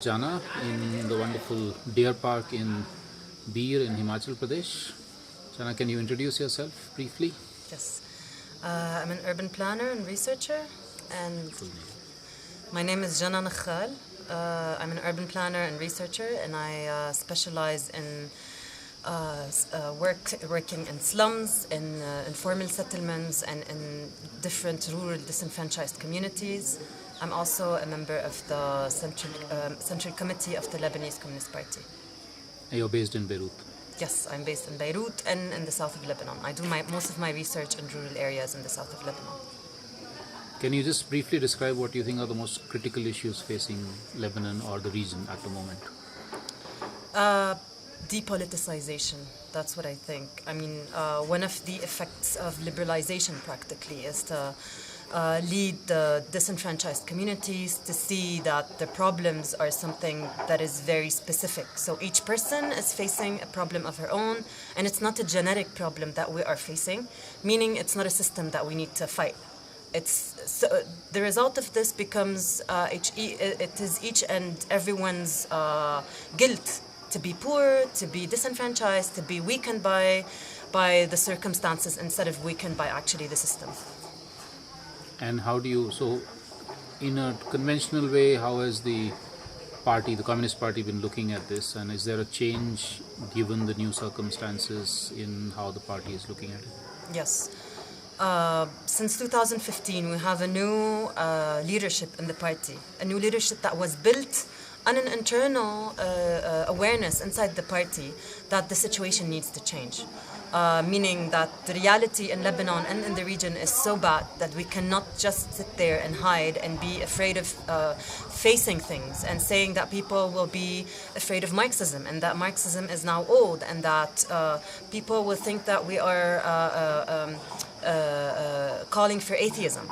Jana in the wonderful deer park in Beer in Himachal Pradesh. Jana, can you introduce yourself briefly? Yes. I'm an urban planner and researcher, and my name is Jana Nakhal. I'm an urban planner and researcher, and I specialize in working in slums, in informal settlements, and in different rural disenfranchised communities. I'm also a member of the Central Committee of the Lebanese Communist Party. And you're based in Beirut. Yes, I'm based in Beirut and in the south of Lebanon. I do most of my research in rural areas in the south of Lebanon. Can you just briefly describe what you think are the most critical issues facing Lebanon or the region at the moment? Depoliticization, that's what I think. I mean, one of the effects of liberalization practically is to lead the disenfranchised communities to see that the problems are something that is very specific. So each person is facing a problem of her own, and it's not a generic problem that we are facing, meaning it's not a system that we need to fight. The result of this becomes it is each and everyone's guilt to be poor, to be disenfranchised, to be weakened by the circumstances instead of weakened by actually the system. And how do you, so in a conventional way, how has the party, the Communist Party, been looking at this? And is there a change given the new circumstances in how the party is looking at it? Yes. Since 2015, we have a new leadership in the party, a new leadership that was built on an internal awareness inside the party that the situation needs to change. Meaning that the reality in Lebanon and in the region is so bad that we cannot just sit there and hide and be afraid of facing things and saying that people will be afraid of Marxism and that Marxism is now old and that people will think that we are calling for atheism.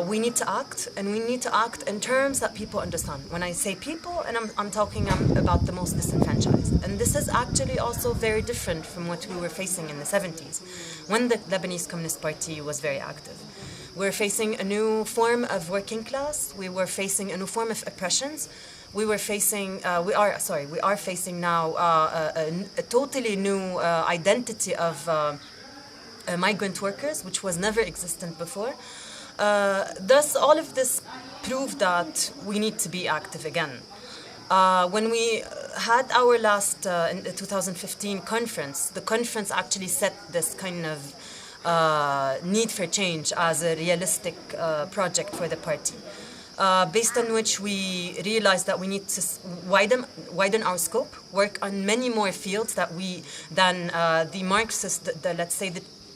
We need to act, and we need to act in terms that people understand. When I say people, and I'm talking about the most disenfranchised. And this is actually also very different from what we were facing in the 70s, when the Lebanese Communist Party was very active. We're facing a new form of working class. We were facing a new form of oppressions. We are facing now a totally new identity of migrant workers, which was never existent before. Thus, all of this proved that we need to be active again. When we had our last in the 2015 conference, the conference actually set this kind of need for change as a realistic project for the party, based on which we realized that we need to widen our scope, work on many more fields than the Marxist, let's say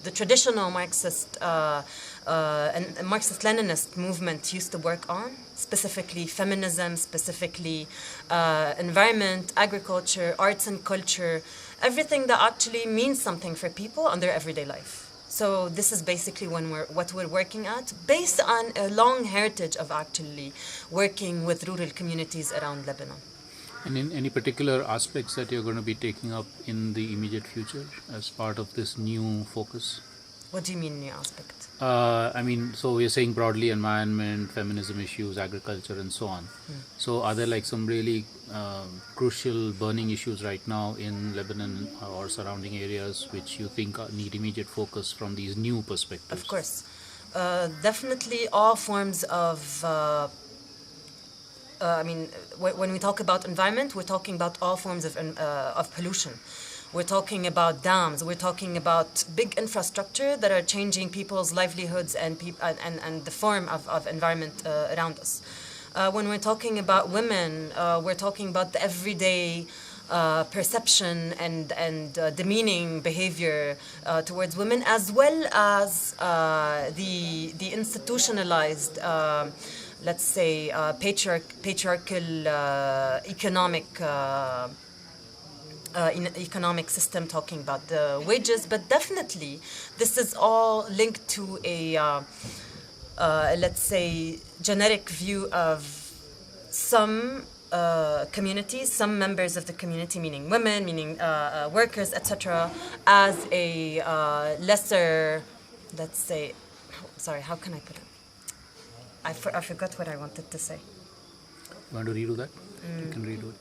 the traditional Marxist and Marxist-Leninist movement used to work on, specifically feminism, specifically environment, agriculture, arts and culture, everything that actually means something for people on their everyday life. So this is basically what we're working at, based on a long heritage of actually working with rural communities around Lebanon. And in any particular aspects that you're going to be taking up in the immediate future as part of this new focus? What do you mean new aspect? So we're saying broadly environment, feminism issues, agriculture, and so on. So are there like some really crucial burning issues right now in Lebanon or surrounding areas which you think need immediate focus from these new perspectives? Of course. Definitely all forms of when we talk about environment, we're talking about all forms of pollution. We're talking about dams. We're talking about big infrastructure that are changing people's livelihoods and the form of environment around us. When we're talking about women, we're talking about the everyday perception and demeaning behavior towards women, as well as the institutionalized, let's say, patriarchal economic system, talking about the wages. But definitely this is all linked to a let's say generic view of some communities, some members of the community, meaning women, meaning workers, etc., as a lesser, let's say, sorry, how can I put it? I forgot what I wanted to say. You want to redo that? You can redo it.